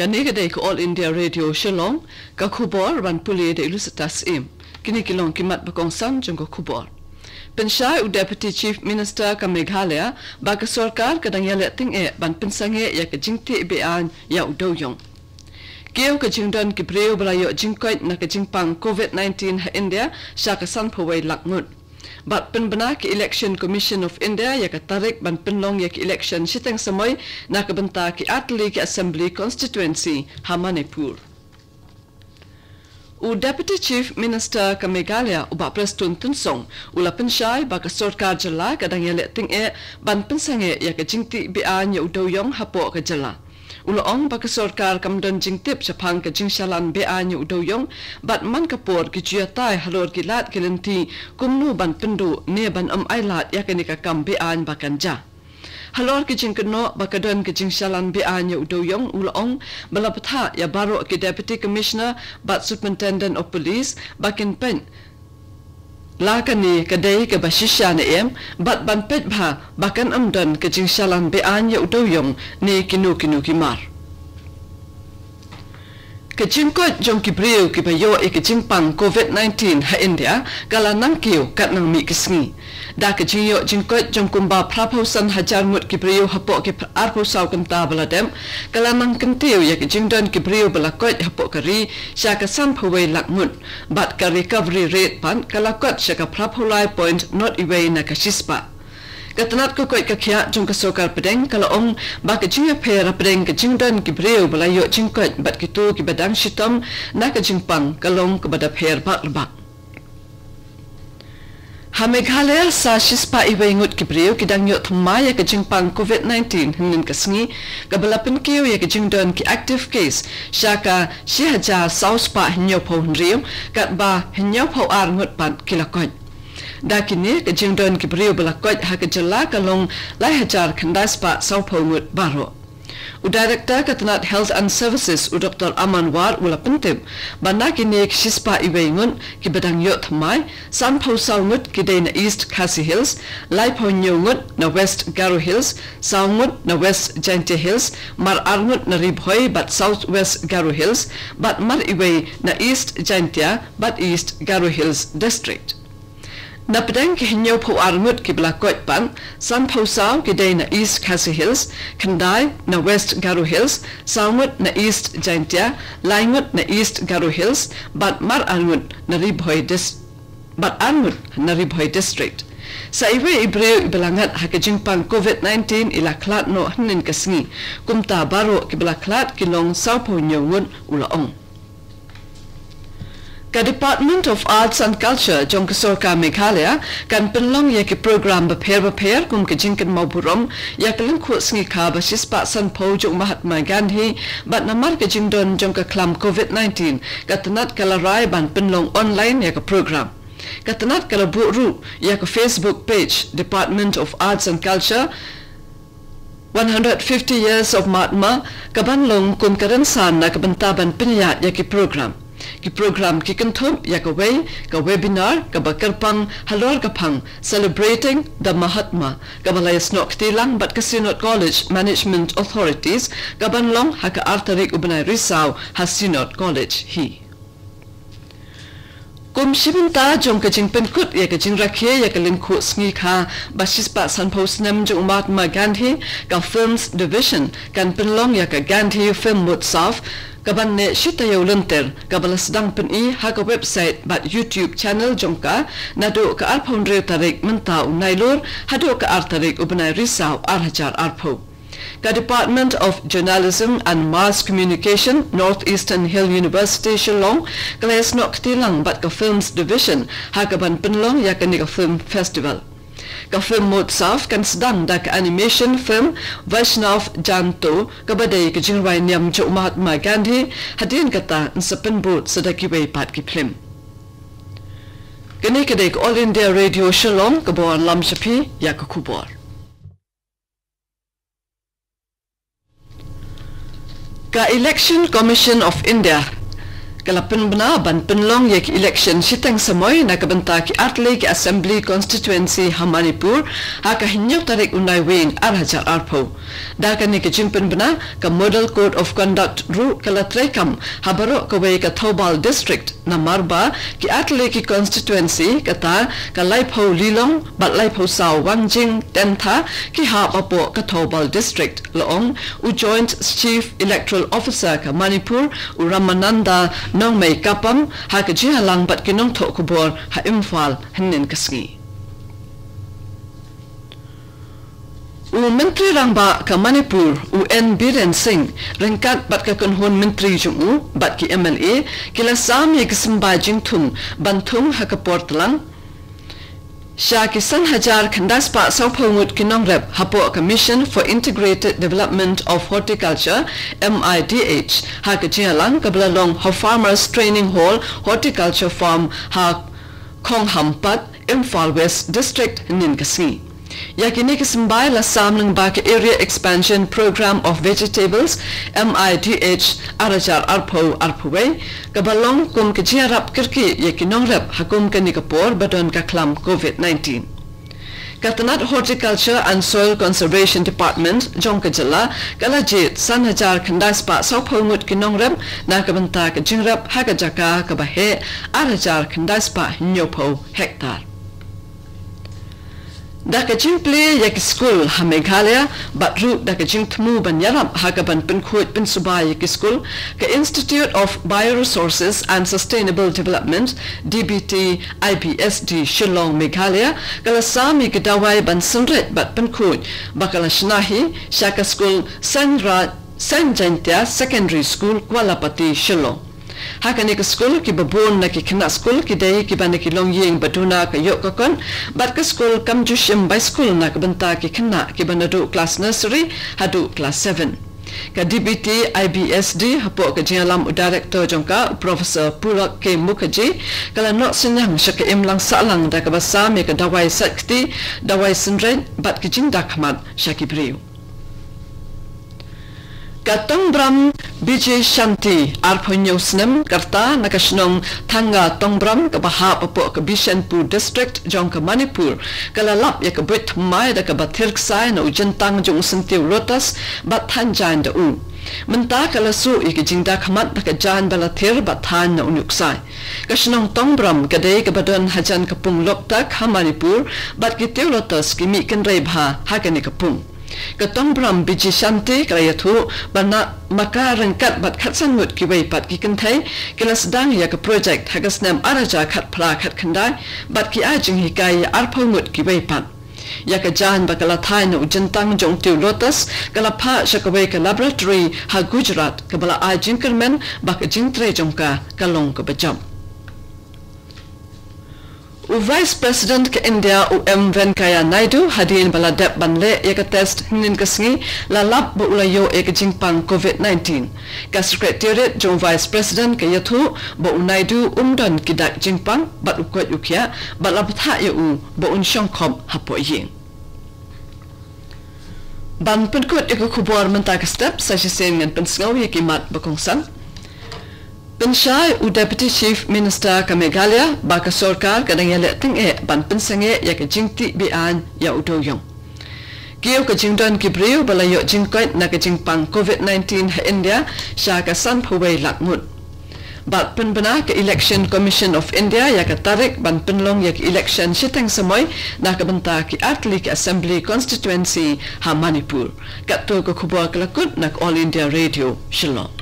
Kanegade ko All India Radio Shillong, ka khubor ran puli de ilusitas im. Kini kilong kimat bakong san jong ko khubor. Pensyai u Deputy Chief Minister ka Meghalaya, baka sorkar kadang yaleting ban pensange ya ka jingti bean ya u doyong. Keo ka jingdon ki breo balayo jingkoit na ka jingpang COVID-19 ha India, siya ka san paway lakngut. Bat penbena ki Election Commission of India ya ka tarik ban penlong ya ki election sitang samoy na ka benta ki Atli ki Assembly Constituency ha Manipur. U Deputy Chief Minister ka Meghalaya u ba Prestun Tunsong ula pensyai ba ka sorkar jala kadang ya leting ban pensange ya ka jingti bian ya u doyong hapo ka jala. Uloong baka sorkar kamdon jingtip sapang ka jingshalan bean yu doyong bat man kapor ki juatai halor ki lat kilenti kumnu ban pendu ne ban ailat yakani ka kam bean bakanja. Halor ki jingkeno baka don ki jingshalan bean yu doyong uloong balapatha ya baro ki Deputy Commissioner bat Superintendent of Police bakin pen lakani kadai ke basisya na bat ban pet bha bakan amdan ke jingshalan bean ya udoyong ni kinu kimar ke jingkot jong ki breu ki bayo ke jingpang COVID-19 ha India kala nang kiu kat nang mi kisngi da ke jingyo jingkot jong kumba praposan hajar mut ki breu hapo ki arpo saw kanta baladem kala nang kentiu ya ke jingdon ki breu balakot hapo kari sya ka sam phawai lakmut bat ka recovery rate pan kala kot sya ka prapolai point not away na ka shispa katanat ko koit ka khya jong ka sokar pedeng kala ong ba ka jingya phera pedeng ka jingdon ki breu balayo jingkot bat ki tu ki badang shitom na ka jingpang kalong ka bada pher bak lebak. Ha Meghalaya sa shispa iwaingut ki breu ki dang yot thumaya ka jingpang COVID-19 hingin kasngi ka balapin kiyo ya ka jingdon ki active case syaka 6,000 sauspa hinyo pau hinriyo kat ba hinyo pau arngut pan kilakot. Da kini ka jingdon ki breu balakot ha ka jala kalong 1,000 khandas pa sau pau ngut baro. U Director Katanat Health and Services u Dr. Amanwar ula pentip bana kini ki shispa iwaingun ki badang yot thamai san pau saungut ki day na East Khasi Hills lai pau nyungut na West Garo Hills saungut na West Jaintia Hills mar arngut na Ribhoi bat South West Garo Hills bat mar iway na East Jaintia bat East Garo Hills District. Na pedang ki hinyo pau arngut ki balakot pan san pau saw ki day na East Khasi Hills Kandai na West Garo Hills saungut na East Jaintia laingut na East Garo Hills bat mar arngut na Ribhoi District. Sa iwe ibreu ibalangat ha ka jingpang COVID-19 ila klat no hanin kasngi kumta baro ki balaklat kilong saw pau nyungun ulaong. Ka Department of Arts and Culture jong ka sorka Meghalaya kan penlong ya ki program beper kum ka jingkan mauburom ya ka lengku sngi ka basis pa san po jong Mahatma Gandhi bat namar ka jingdon jong ka klam COVID-19 ka tanat kalarai ban penlong online ya ka program. Katanat kala buru ya ka Facebook page Department of Arts and Culture 150 years of Mahatma kabanlong kum karansan na kabantaban pinyat ya ki program. Ki program ki kentup ya ka way ka webinar ka bakarpang halor kapang celebrating the Mahatma ka balayas no ktilang bat ka Sinod College Management Authorities ka banlong ha ka artarik ubanay Rizal ha Sinod College hi. Kum shibinta jong ka jingpen kut ya ka jingrakhe ya ka lingku sngi kha basis pa san post nam jong Mahatma Gandhi ka Films Division kan penlong ya ka Gandhi Film Mutsaf kaban ne shita yaw lenter kabala sedang peni ha ka website bat YouTube channel jongka nado ka arpon re tarik menta unailur hado ka artarik ubanay Rizal arhajar arpo. Ka Department of Journalism and Mass Communication Northeastern Hill University Shillong kalayas nok tilang bat ka Films Division ha kaban penlong ya ka ni ka Film Festival. Ka film Mutsaf kan sedang da ka animation film Vaishnav Janto kabaday ka jingray niyam jo Mahatma Gandhi hadin kata sa penbut sa dakiway pat ki film. Kani kaday ka All India Radio Shillong kabuan lam shapi ya ka kubor. Ka Election Commission of India Kalapin bana ban penlong ye ki election sitang samoy na kabanta ki atle ki assembly constituency Hamanipur ha ka hinyo tarik unai wing arhajar arpo da ka ni ki jimpen bana ka model code of conduct ru kala trekam habaro ka we ka Thobal district na marba ki atle ki constituency kata ka laipho lilong bat laipho saw wangjing tentha ki ha apo ka Thobal district loong u joint chief electoral officer ka Manipur u Ramananda nong may kapam ha ka jihalang bat kinong tho kubor ha imfal hanin kasngi u menteri rangba ka Manipur u N Biren Singh rengkat bat ka kunhun menteri jungu bat ki MLA kila sami kisamba jingthum banthum ha ka portlang Shakisan Hajar Kandaspa Saupongut Kinongrep Hapo Commission for Integrated Development of Horticulture MIDH Hakajialang Kablalong Ho Farmers Training Hall Horticulture Farm Ha Konghampat Imphal West District Ninkasi Yakini Kisambay la Samlang Baka Area Expansion Program of Vegetables MIDH Arajar Arpo Arpuwe Kabalong Kum Kajiarap Kirki Yakinongrep Hakum Kanikapor Badon Kaklam COVID-19 Katanat Horticulture and Soil Conservation Department Jonkajala Kalajit Sanhajar Kandaspa Saupongut Kinongrep Nakabanta Kajingrap Hakajaka Kabahe Arajar Kandaspa Nyopo Hektar Dakajing play yak school ha Meghalaya batru dakajing thmu banyarap hakaban pinkhut pinsubay yak school ka Institute of Bioresources and Sustainable Development DBT IBSD Shillong Meghalaya kala sami kadawai ban sunret bat pinkhut bakala shnahi shaka school Sanjantya Secondary School Kualapati Shillong Hakani ka school ki babon na ki kina school ki day ki ban ki longying batuna ka yok ka kon bat ka school kamjushim by school na ka banta ki kina ki banadu class nursery hadu class 7 ka DBT IBSD hapo ka jialam director jongka Professor Purak K Mukherjee kala no sinyang shaka imlang salang da ka basa me ka dawai sakti dawai sunren bat ki jinda khamat shaki briu Katong Bram BJ Shanti Arponyo Snem Karta Nakashnong Tanga Tongbram Kabaha Papo ka Bishanpur District Jongka Manipur Kalalap ya ka Brit Mai da ka Bathirk Sai na Ujentang Jong Sentiu Lotus Bat Thanjan da U Menta kalasu iki jingda khamat da ka Jan Balathir Bat Than na Unyuksai Kashnong Tongbram kadai ka Badon Hajan Kapung Loktak ha Manipur Bat Kitiu Lotus ki Mi Kenrei Bha Hakani Kapung Katong Bram Biji Shanti Krayathu Bana Maka Rengkat Bat Khatsan Mut Kiway Pat Kikantai Kila Sedang Ya Ka Project Hagasnam Araja Khat Pla Khat Kandai Bat Ki Ajing Hikai Arpo Mut Kiway Pat Ya Ka Jan Bakala Thai Na Ujentang Jong Tiu Lotus Kala Pa Shakaway Ka Laboratory Ha Gujarat Kabala Ajing Kermen Baka Jingtre Jongka Kalong Ka Bajam Vice President ke India U.M. Venkaya Naidu hadin baladep banle eka test hinin kasngi lalap bo ulayo eka jingpang COVID-19 ka Secretariat Jong Vice President ke yathu bo Naidu umdon kidak jingpang bat ukot ukya bat lapatha yu bo unshongkhom hapo yin ban penkut eka khubor mentak step sa sisen ngan pensngau yakimat bakongsan Penshai u Deputy Chief Minister ka Meghalaya baka sorkar kadang yale tinge ban pensange ya ka jingti bian ya udoyong. Kiyo ka jingdon kibriu balayo jingkoit na ka jingpang COVID-19 ha India sya ka san phuway lakmut. Bat penbana ka Election Commission of India ya ka tarik ban penlong ya ka election sitang samoy na ka banta ki Atli ka Assembly Constituency ha Manipur. Katto ka khubwa kalakut nak All India Radio Shillong.